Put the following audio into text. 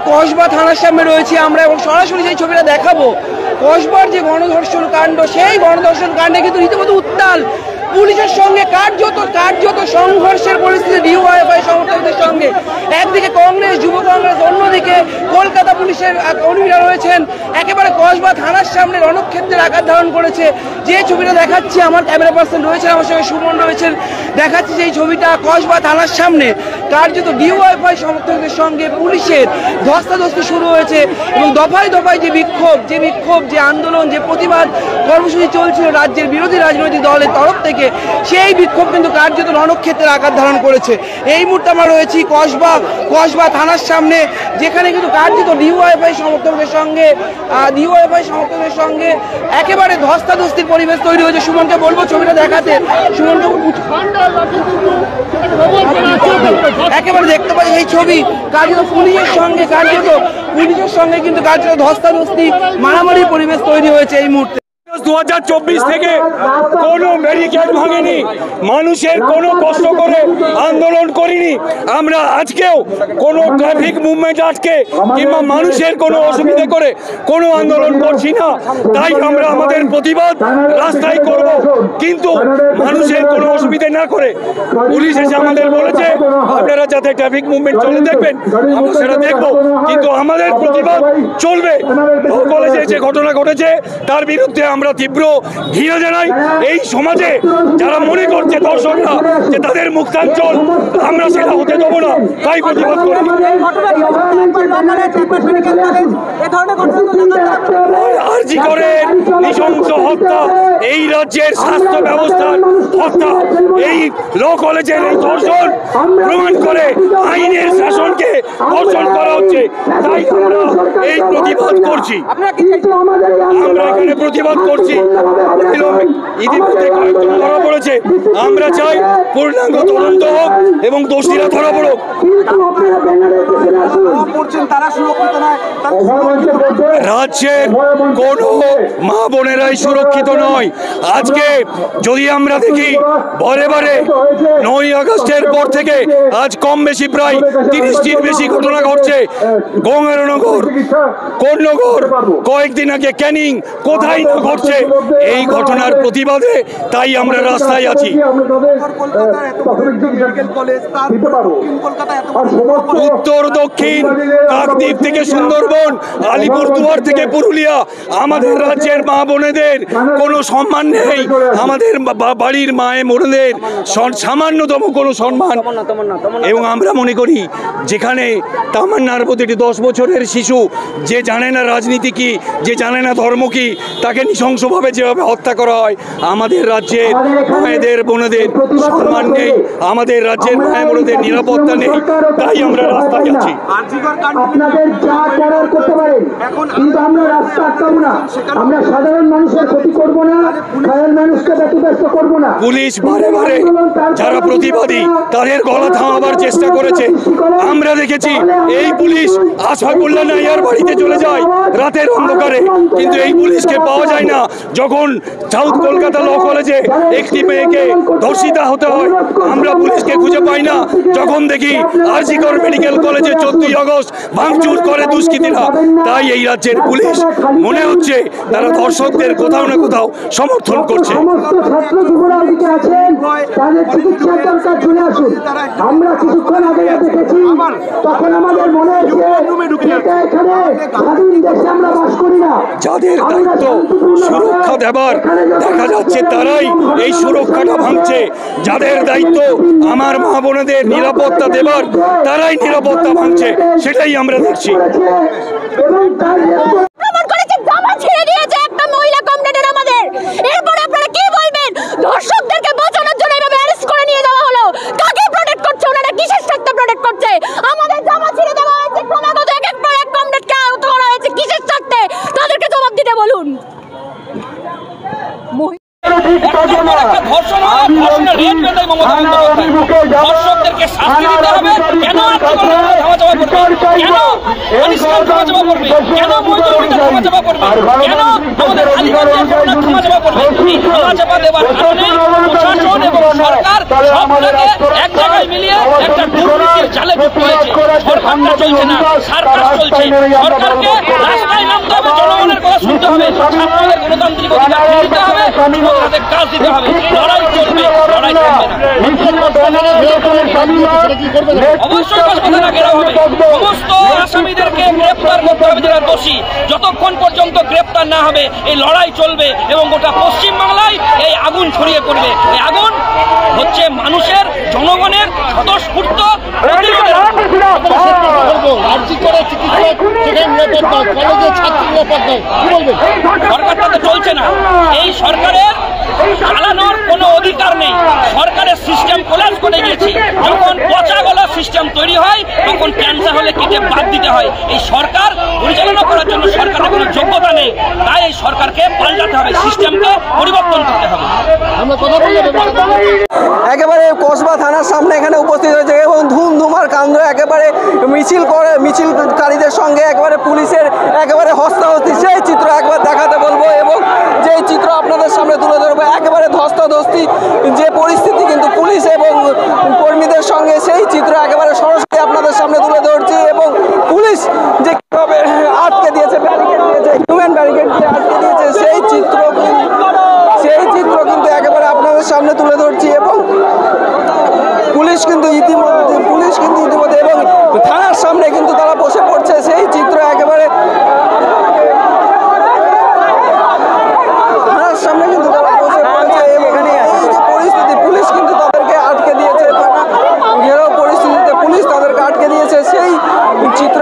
কসবা থানার সামনে রয়েছি আমরা এবং সরাসরি সেই ছবিটা দেখাবো। কসবার যে গণধর্ষণ কাণ্ড, সেই গণধর্ষণ কাণ্ডে কিন্তু রীতিমতো উত্তাল পুলিশের সঙ্গে কার্যত সংঘর্ষের পরিস্থিতি ডিওয়াইএফআই সমর্থকদের সঙ্গে। একদিকে কংগ্রেস, যুব কংগ্রেস, অন্যদিকে কলকাতা পুলিশের কর্মীরা রয়েছেন। একেবারে কসবা থানার সামনে রণক্ষেত্রের আকার ধারণ করেছে। যে ছবিটা দেখাচ্ছি, আমার ক্যামেরা পার্সন রয়েছেন, আমার সঙ্গে সুমন রয়েছেন, দেখাচ্ছি সেই ছবিটা কসবা থানার সামনে কার্যত ডিওয়াইএফআই সমর্থকদের সঙ্গে পুলিশের ধস্তাধস্তি শুরু হয়েছে এবং দফায় দফায় যে বিক্ষোভ, যে আন্দোলন, যে প্রতিবাদ কর্মসূচি চলছিল রাজ্যের বিরোধী রাজনৈতিক দলের তরফ থেকে, সেই বিক্ষোভ কিন্তু কার্যত রণক্ষেত্রের আকার ধারণ করেছে। এই মুহূর্তে আমরা রয়েছি কসবা থানার সামনে, যেখানে কিন্তু কার্যত ডিওয়াইএফআই সমর্থকদের সঙ্গে একেবারে ধস্তাধস্তির পরিবেশ তৈরি হয়েছে। সুমনকে বলবো ছবিটা দেখাতে। সুমনকে একেবারে দেখতে পাই এই ছবি, কার্যত পুলিশের সঙ্গে কিন্তু কার্যত ধস্তাধস্তি মারামারির পরিবেশ তৈরি হয়েছে এই মুহূর্তে। 2024 থেকে কোনো ব্যারিকেড ভাঙেনি, মানুষের কোনো কষ্ট করে আন্দোলন করিনি আমরা। আজকেও কোনো ট্রাফিক মুভমেন্ট আটকে কিংবা মানুষের কোনো অসুবিধা করে কোনো আন্দোলন করছি না। তাই আমরা আমাদের প্রতিবাদ রাস্তায় করব, কিন্তু মানুষের কোনো অসুবিধা না করে। পুলিশ এসে আমাদের বলেছে আপনারা যাতে ট্রাফিক মুভমেন্ট চলে দেখবেন, আমরা সেটা দেখব, কিন্তু আমাদের প্রতিবাদ চলবে। কলেজে যে ঘটনা ঘটেছে তার বিরুদ্ধে আমরা তীব্র ঘৃণা জানাই। এই সমাজে যারা মনে করছে দর্শকরা যে তাদের মুক্তাঞ্চল, আমরা সেটা হতে দেবো না, তাই প্রতিবাদ করি। আরজি করেন নৃশংস হত্যা, এই রাজ্যের স্বাস্থ্য ব্যবস্থার হত্যা, এই ল কলেজের এই ধর্ষণ প্রমাণ করে আইনের শাসনকে ধর্ষণ করা হচ্ছে। তাই আমরা এই প্রতিবাদ করছি, আমরা এখানে প্রতিবাদ করছি। ইতিমধ্যে কয়েকজন ধরা পড়েছে, আমরা চাই পূর্ণাঙ্গ তদন্ত হোক এবং দোষীরা ধরা পড়ুক। রাজ্যের কোন মা বোনেরাই সুরক্ষিত নয়। আজকে যদি আমরা দেখি বারে 9ই আগস্টের পর থেকে আজ কম বেশি প্রায় 30টির বেশি ঘটনা ঘটছে। গঙ্গারানগর, কোন্নগর, কয়েকদিন আগে ক্যানিং, কোথায় না ঘটছে এই ঘটনার প্রতিবাদে। তাই আমরা রাস্তায় আছি। উত্তর দক্ষিণ, কাকদ্বীপ থেকে সুন্দরবন, আলিপুরদুয়ার থেকে পুরুলিয়া, আমাদের রাজ্যের মা বোনেদের কোনো সম্মান নেই। আমাদের বাড়ির মায়ে বোনেদের সামান্যতম কোনো সম্মান। এবং আমরা মনে করি যেখানে তামান্নার প্রতিটি 10 বছরের শিশু, যে জানে না রাজনীতি কি, যে জানে না ধর্ম কি, তাকে নৃশংসভাবে যেভাবে হত্যা করা হয়, আমাদের রাজ্যের মায়েদের বোনেদের সম্মান নেই, আমাদের রাজ্যের মায়ে বোনেদের নিরাপত্তা নেই। তাই আমরা রাস্তায় আছি। পুলিশ বারে যারা প্রতিবাদী তাদের গলা থামাবার চেষ্টা করেছে। আমরা দেখেছি এই পুলিশ আশফাকুল্লাহ নাইয়ার বাড়িতে চলে যায় রাতের অন্ধকারে, কিন্তু এই পুলিশকে পাওয়া যায় না যখন সাউথ কলকাতা ল কলেজে একটি মেয়েকে ধর্ষিতা হতে হয়। আমরা পুলিশকে খুঁজে পাই না যখন দেখি আরজি কর মেডিকেল কলেজে 14ই আগস্ট ভাঙচুর করে দুষ্কৃতীরা। তাই এই রাজ্যের পুলিশ মনে হচ্ছে তারা ধর্ষকদের কোথাও না কোথাও সমর্থন করছে। আমরা কিছুক্ষণ আগে দেখেছি, তখন আমাদের মনে হচ্ছে আমরা বাস করি না। যাদের দায়িত্ব সুরক্ষা দেবার, দেখা যাচ্ছে তারাই এই সুরক্ষাটা ভাঙছে। যাদের দায়িত্ব আমার মা বোনেদের নিরাপত্তা দেবার, তারাই নিরাপত্তা ভাঙছে, সেটাই আমরা দেখছি। সরকার এক জায়গায় মিলিয়ে একটা দুর্নীতির জালে ফেলে সরকার ঠাট্টা চলছে না, সার্কাস চলছে। সরকারকে রাস্তায় নামতে হবে, জনগণের কথা শুনতে হবে, ছাত্রদের গণতান্ত্রিক অধিকার দিতে হবে, তাদের কাজ দিতে হবে। লড়াই চলবে, লড়াই থামবে না। অবশ্যই কসবাথানা ঘেরাও হবে। সমস্ত আসামিদেরকে গ্রেপ্তার করতে হবে যারা দোষী। যতক্ষণ পর্যন্ত গ্রেপ্তার না হবে এই লড়াই চলবে এবং গোটা পশ্চিমবাংলায় এই আগুন ছড়িয়ে পড়বে। এই আগুন হচ্ছে মানুষের, জনগণের স্বতঃস্ফূর্ত প্রতিরোধের আগুন। সরকারটা তো চলছে না, এই সরকারের চালানোর কোনো অধিকার নেই। সরকারের সিস্টেম কোলাপস করে গিয়েছে। যখন পচা গলা সিস্টেম তৈরি হয় তখন ক্যান্সার হলে কেটে বাদ দিতে হয়। এই সরকার পরিচালনা করার জন্য সরকারের কোনো যোগ্যতা নেই। তাই এই সরকারকে পাল্টাতে হবে, সিস্টেমকে পরিবর্তন করতে হবে। একেবারে কসবা থানার সামনে এখানে উপস্থিত হয়েছে এবং ধুমধুমার কাণ্ড, একেবারে মিছিলকারীদের সঙ্গে একেবারে পুলিশের একেবারে হস্তাহস্তি, সেই চিত্র একবার দেখাতে বলবো এবং যেই চিত্র আপনাদের সামনে তুলে ধরবো। একেবারে ধস্তাধস্তি যে পরিস্থিতি কিন্তু পুলিশ এবং কর্মীদের সঙ্গে, সেই চিত্র একেবারে সরাসরি আপনাদের সামনে তুলে ধরছি। এবং পুলিশ যে কীভাবে আটকে দিয়েছে, ব্যারিকেড দিয়েছে, হিউম্যান ব্যারিকেড দিয়ে আটকে দিয়েছে, সেই চিত্র কিন্তু একেবারে আপনাদের সামনে তুলে ধরছি। এবং পুলিশ কিন্তু ইতিমধ্যে এবং থানার সামনে কিন্তু তারা বসে পড়ছে, সেই চিত্র একেবারে থানার সামনে কিন্তু তারা বসে পড়ছে। এবং এই যে পরিস্থিতি, পুলিশ কিন্তু তাদেরকে আটকে দিয়েছে, থানা ঘেরাও পরিস্থিতিতে পুলিশ তাদেরকে আটকে দিয়েছে, সেই চিত্র